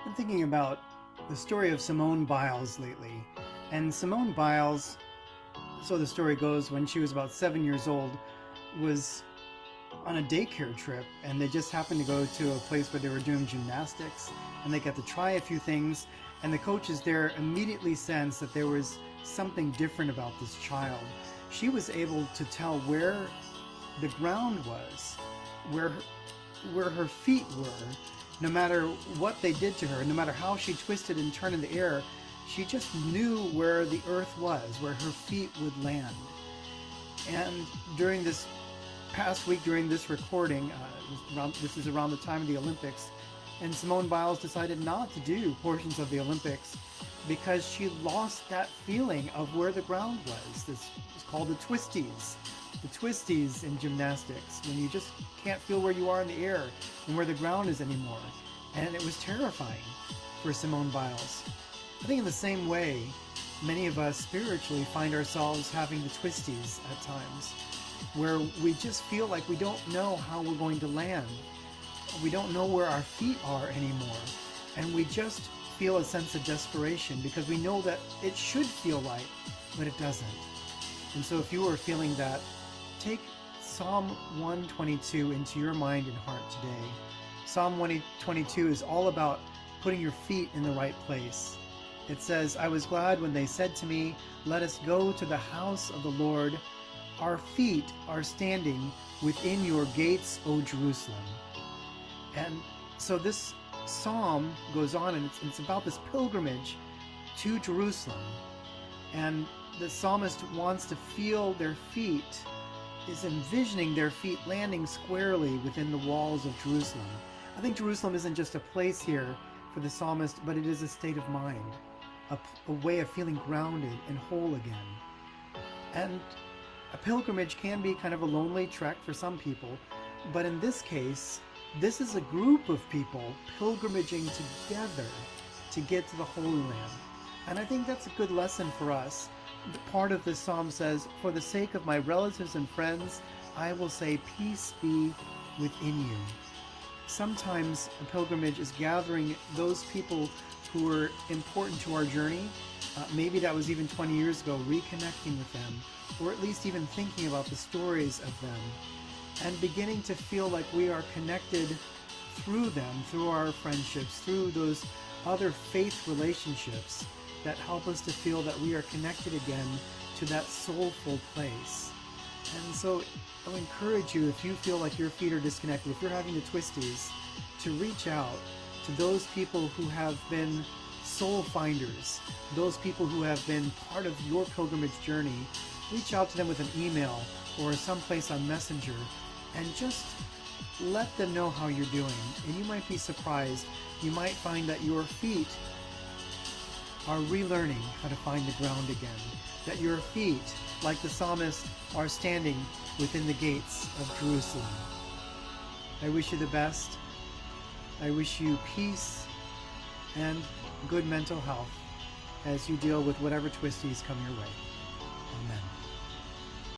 Been thinking about the story of Simone Biles lately. And Simone Biles, so the story goes, when she was about 7 years old, was on a daycare trip, and they just happened to go to a place where they were doing gymnastics, and they got to try a few things, and the coaches there immediately sensed that there was something different about this child. She was able to tell where the ground was, where where her feet were, no matter what they did to her, no matter how she twisted and turned in the air. She just knew where the earth was, where her feet would land. And during this past week, during this recording, this is around the time of the Olympics, and Simone Biles decided not to do portions of the Olympics because she lost that feeling of where the ground was. This is called the Twisties. The Twisties in gymnastics, when you just can't feel where you are in the air and where the ground is anymore. And it was terrifying for Simone Biles. I think in the same way, many of us spiritually find ourselves having the Twisties at times, where we just feel like we don't know how we're going to land. We don't know where our feet are anymore. And we just feel a sense of desperation because we know that it should feel right, but it doesn't. And so if you are feeling that, take Psalm 122 into your mind and heart today. Psalm 122 is all about putting your feet in the right place. It says, "I was glad when they said to me, 'Let us go to the house of the Lord. Our feet are standing within your gates, O Jerusalem.'" And so this psalm goes on, and it's about this pilgrimage to Jerusalem. And the psalmist wants to feel their feet, is envisioning their feet landing squarely within the walls of Jerusalem. I think Jerusalem isn't just a place here for the psalmist, but it is a state of mind, a way of feeling grounded and whole again. And a pilgrimage can be kind of a lonely trek for some people, but in this case, this is a group of people pilgrimaging together to get to the Holy Land. And I think that's a good lesson for us. Part of this psalm says, "For the sake of my relatives and friends, I will say, peace be within you." Sometimes a pilgrimage is gathering those people who are important to our journey. Maybe that was even 20 years ago, reconnecting with them, or at least even thinking about the stories of them, and beginning to feel like we are connected through them, through our friendships, through those other faith relationships that help us to feel that we are connected again to that soulful place. And so I'll encourage you, if you feel like your feet are disconnected, if you're having the twisties, to reach out to those people who have been soul finders, those people who have been part of your pilgrimage journey. Reach out to them with an email or someplace on Messenger and just let them know how you're doing. And you might be surprised. You might find that your feet are relearning how to find the ground again. That your feet, like the psalmist, are standing within the gates of Jerusalem. I wish you the best. I wish you peace and good mental health as you deal with whatever twisties come your way. Amen.